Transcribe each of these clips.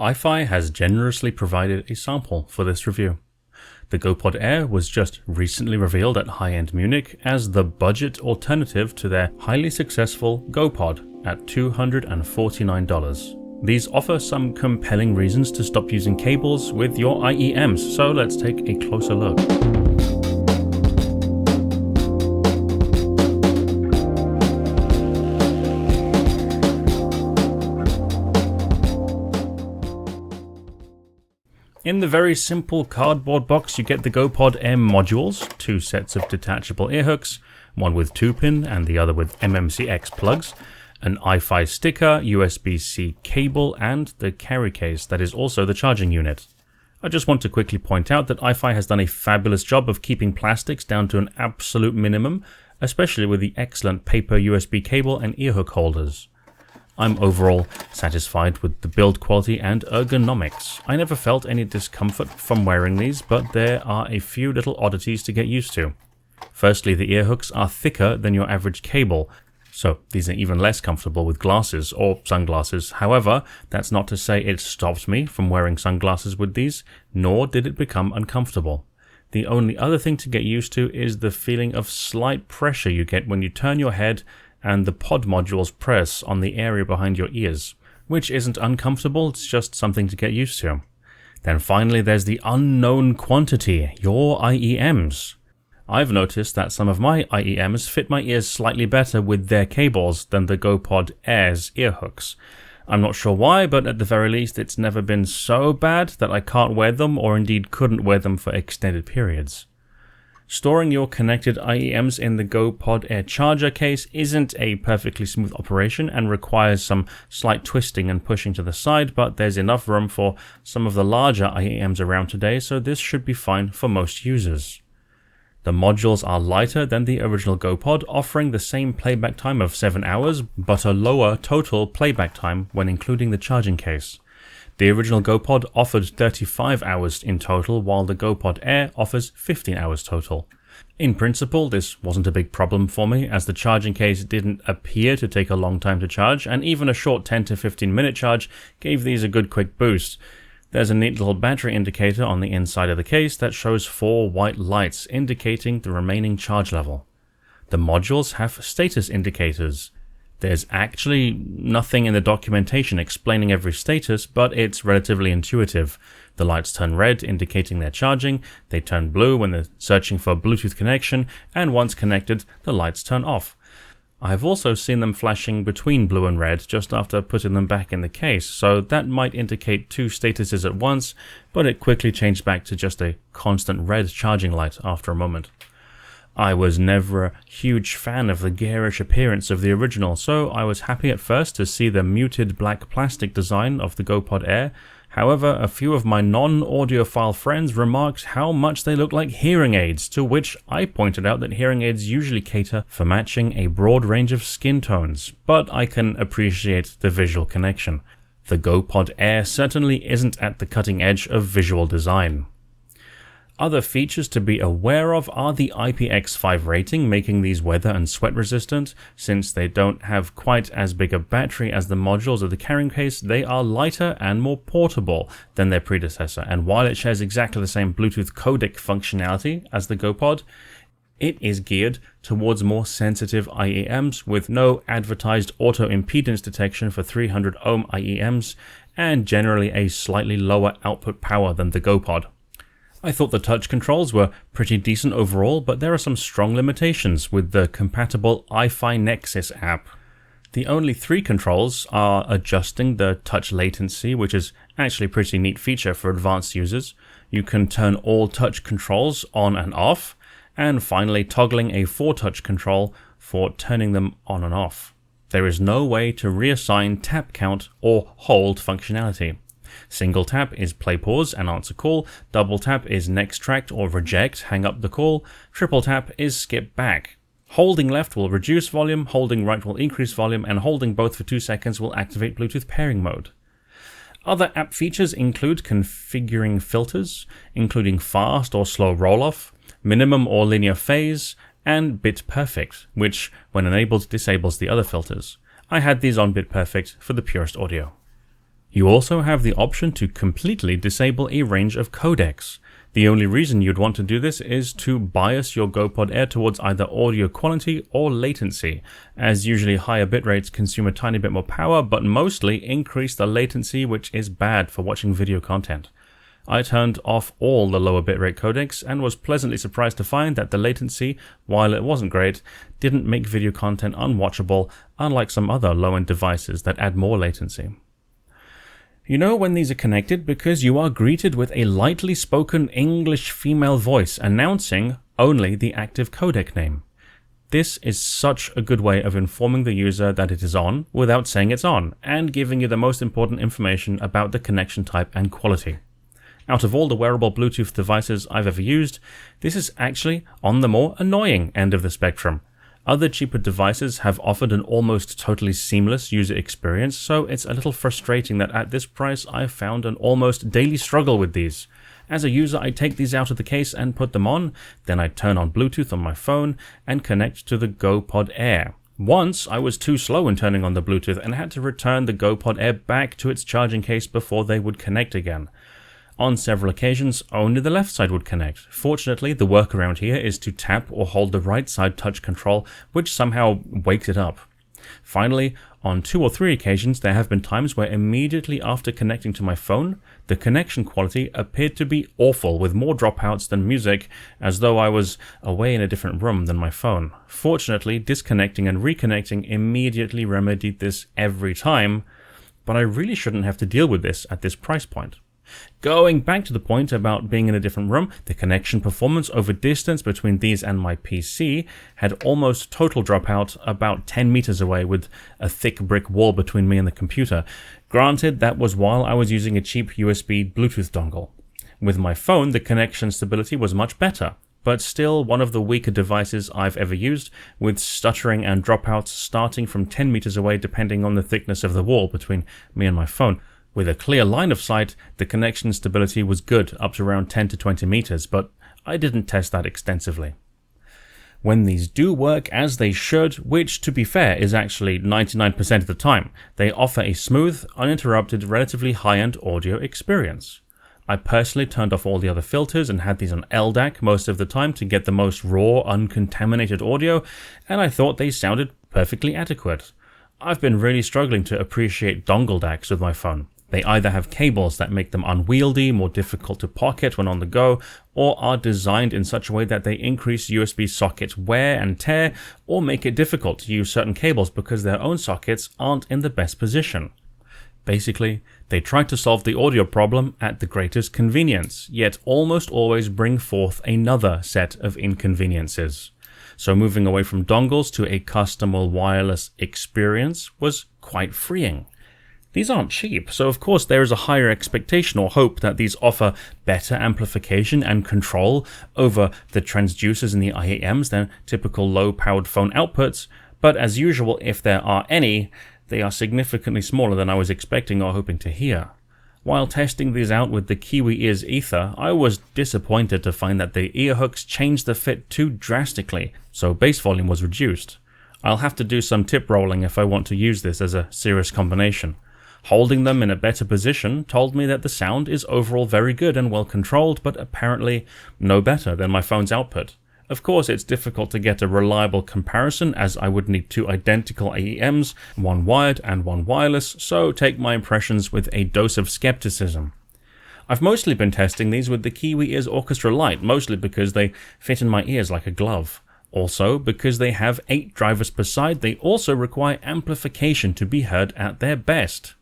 iFi has generously provided a sample for this review. The GoPod Air was just recently revealed at high-end Munich as the budget alternative to their highly successful GoPod at $249. These offer some compelling reasons to stop using cables with your IEMs, so let's take a closer look. In the very simple cardboard box, you get the GoPod Air modules, 2 sets of detachable ear hooks, one with 2-pin and the other with MMCX plugs, an iFi sticker, USB-C cable, and the carry case that is also the charging unit. I just want to quickly point out that iFi has done a fabulous job of keeping plastics down to an absolute minimum, especially with the excellent paper USB cable and ear hook holders. I'm overall satisfied with the build quality and ergonomics. I never felt any discomfort from wearing these, but there are a few little oddities to get used to. Firstly, the ear hooks are thicker than your average cable, so these are even less comfortable with glasses or sunglasses. However, that's not to say it stopped me from wearing sunglasses with these, nor did it become uncomfortable. The only other thing to get used to is the feeling of slight pressure you get when you turn your head and the pod modules press on the area behind your ears, which isn't uncomfortable, it's just something to get used to. Then finally there's the unknown quantity, your IEMs. I've noticed that some of my IEMs fit my ears slightly better with their cables than the GoPod Air's ear hooks. I'm not sure why, but at the very least it's never been so bad that I can't wear them or indeed couldn't wear them for extended periods. Storing your connected IEMs in the GoPod Air charger case isn't a perfectly smooth operation and requires some slight twisting and pushing to the side, but there's enough room for some of the larger IEMs around today, so this should be fine for most users. The modules are lighter than the original GoPod, offering the same playback time of 7 hours, but a lower total playback time when including the charging case. The original GoPod offered 35 hours in total, while the GoPod Air offers 15 hours total. In principle, this wasn't a big problem for me, as the charging case didn't appear to take a long time to charge, and even a short 10 to 15 minute charge gave these a good quick boost. There's a neat little battery indicator on the inside of the case that shows 4 white lights indicating the remaining charge level. The modules have status indicators. There's actually nothing in the documentation explaining every status, but it's relatively intuitive. The lights turn red, indicating they're charging, they turn blue when they're searching for a Bluetooth connection, and once connected, the lights turn off. I've also seen them flashing between blue and red just after putting them back in the case, so that might indicate 2 statuses at once, but it quickly changed back to just a constant red charging light after a moment. I was never a huge fan of the garish appearance of the original, so I was happy at first to see the muted black plastic design of the GoPod Air. However, a few of my non-audiophile friends remarked how much they look like hearing aids, to which I pointed out that hearing aids usually cater for matching a broad range of skin tones, but I can appreciate the visual connection. The GoPod Air certainly isn't at the cutting edge of visual design. Other features to be aware of are the IPX5 rating, making these weather and sweat resistant. Since they don't have quite as big a battery as the modules of the carrying case, they are lighter and more portable than their predecessor, and while it shares exactly the same Bluetooth codec functionality as the GoPod, it is geared towards more sensitive IEMs with no advertised auto impedance detection for 300 ohm IEMs, and generally a slightly lower output power than the GoPod. I thought the touch controls were pretty decent overall, but there are some strong limitations with the compatible iFi Nexus app. The only 3 controls are adjusting the touch latency, which is actually a pretty neat feature for advanced users. You can turn all touch controls on and off, and finally toggling a 4-touch control for turning them on and off. There is no way to reassign tap count or hold functionality. Single tap is play pause and answer call, double tap is next track or reject, hang up the call, triple tap is skip back. Holding left will reduce volume, holding right will increase volume, and holding both for 2 seconds will activate Bluetooth pairing mode. Other app features include configuring filters, including fast or slow roll-off, minimum or linear phase, and bit perfect, which when enabled disables the other filters. I had these on bit perfect for the purest audio. You also have the option to completely disable a range of codecs. The only reason you'd want to do this is to bias your GoPod Air towards either audio quality or latency, as usually higher bitrates consume a tiny bit more power, but mostly increase the latency, which is bad for watching video content. I turned off all the lower bitrate codecs and was pleasantly surprised to find that the latency, while it wasn't great, didn't make video content unwatchable, unlike some other low-end devices that add more latency. You know when these are connected because you are greeted with a lightly spoken English female voice announcing only the active codec name. This is such a good way of informing the user that it is on without saying it's on, and giving you the most important information about the connection type and quality. Out of all the wearable Bluetooth devices I've ever used, this is actually on the more annoying end of the spectrum. Other cheaper devices have offered an almost totally seamless user experience, so it's a little frustrating that at this price I've found an almost daily struggle with these. As a user, I take these out of the case and put them on, then I turn on Bluetooth on my phone and connect to the GoPod Air. Once I was too slow in turning on the Bluetooth and had to return the GoPod Air back to its charging case before they would connect again. On several occasions, only the left side would connect. Fortunately, the workaround here is to tap or hold the right side touch control, which somehow wakes it up. Finally, on 2 or 3 occasions, there have been times where immediately after connecting to my phone, the connection quality appeared to be awful with more dropouts than music, as though I was away in a different room than my phone. Fortunately, disconnecting and reconnecting immediately remedied this every time, but I really shouldn't have to deal with this at this price point. Going back to the point about being in a different room, the connection performance over distance between these and my PC had almost total dropout about 10 meters away with a thick brick wall between me and the computer. Granted, that was while I was using a cheap USB Bluetooth dongle. With my phone, the connection stability was much better, but still one of the weaker devices I've ever used, with stuttering and dropouts starting from 10 meters away depending on the thickness of the wall between me and my phone. With a clear line of sight, the connection stability was good up to around 10 to 20 meters, but I didn't test that extensively. When these do work as they should, which to be fair is actually 99% of the time, they offer a smooth, uninterrupted, relatively high-end audio experience. I personally turned off all the other filters and had these on LDAC most of the time to get the most raw, uncontaminated audio, and I thought they sounded perfectly adequate. I've been really struggling to appreciate dongle DACs with my phone. They either have cables that make them unwieldy, more difficult to pocket when on the go, or are designed in such a way that they increase USB socket wear and tear, or make it difficult to use certain cables because their own sockets aren't in the best position. Basically, they try to solve the audio problem at the greatest convenience, yet almost always bring forth another set of inconveniences. So moving away from dongles to a custom wireless experience was quite freeing. These aren't cheap, so of course there is a higher expectation or hope that these offer better amplification and control over the transducers and the IEMs than typical low-powered phone outputs, but as usual, if there are any, they are significantly smaller than I was expecting or hoping to hear. While testing these out with the Kiwi Ears Ether, I was disappointed to find that the ear hooks changed the fit too drastically, so bass volume was reduced. I'll have to do some tip rolling if I want to use this as a serious combination. Holding them in a better position told me that the sound is overall very good and well controlled, but apparently no better than my phone's output. Of course, it's difficult to get a reliable comparison as I would need 2 identical AEMs, one wired and one wireless, so take my impressions with a dose of skepticism. I've mostly been testing these with the Kiwi Ears Orchestra Lite, mostly because they fit in my ears like a glove. Also, because they have 8 drivers per side, they also require amplification to be heard at their best.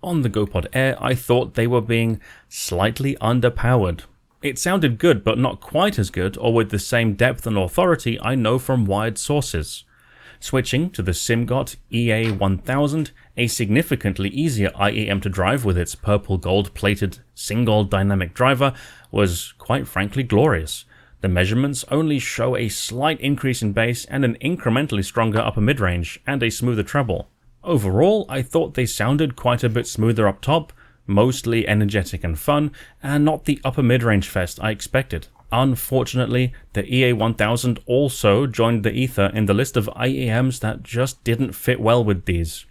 On the GoPod Air, I thought they were being slightly underpowered. It sounded good, but not quite as good or with the same depth and authority I know from wired sources. Switching to the SimGot EA1000, a significantly easier IEM to drive with its purple gold plated single dynamic driver, was quite frankly glorious. The measurements only show a slight increase in bass and an incrementally stronger upper mid-range and a smoother treble. Overall, I thought they sounded quite a bit smoother up top, mostly energetic and fun, and not the upper mid-range fest I expected. Unfortunately, the EA1000 also joined the Ether in the list of IEMs that just didn't fit well with these.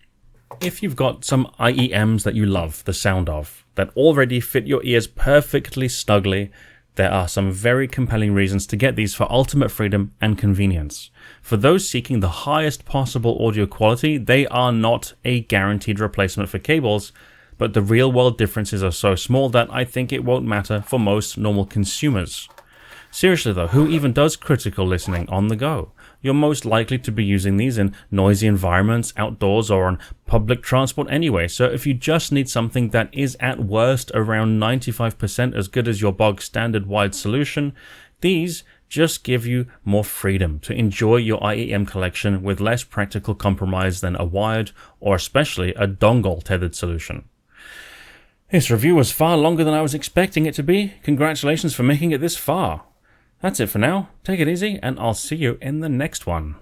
If you've got some IEMs that you love the sound of, that already fit your ears perfectly snugly, there are some very compelling reasons to get these for ultimate freedom and convenience. For those seeking the highest possible audio quality, they are not a guaranteed replacement for cables, but the real world differences are so small that I think it won't matter for most normal consumers. Seriously though, who even does critical listening on the go? You're most likely to be using these in noisy environments, outdoors, or on public transport anyway, so if you just need something that is at worst around 95% as good as your bog standard wide solution, these just give you more freedom to enjoy your IEM collection with less practical compromise than a wired or especially a dongle tethered solution. This review was far longer than I was expecting it to be. Congratulations for making it this far. That's it for now. Take it easy, and I'll see you in the next one.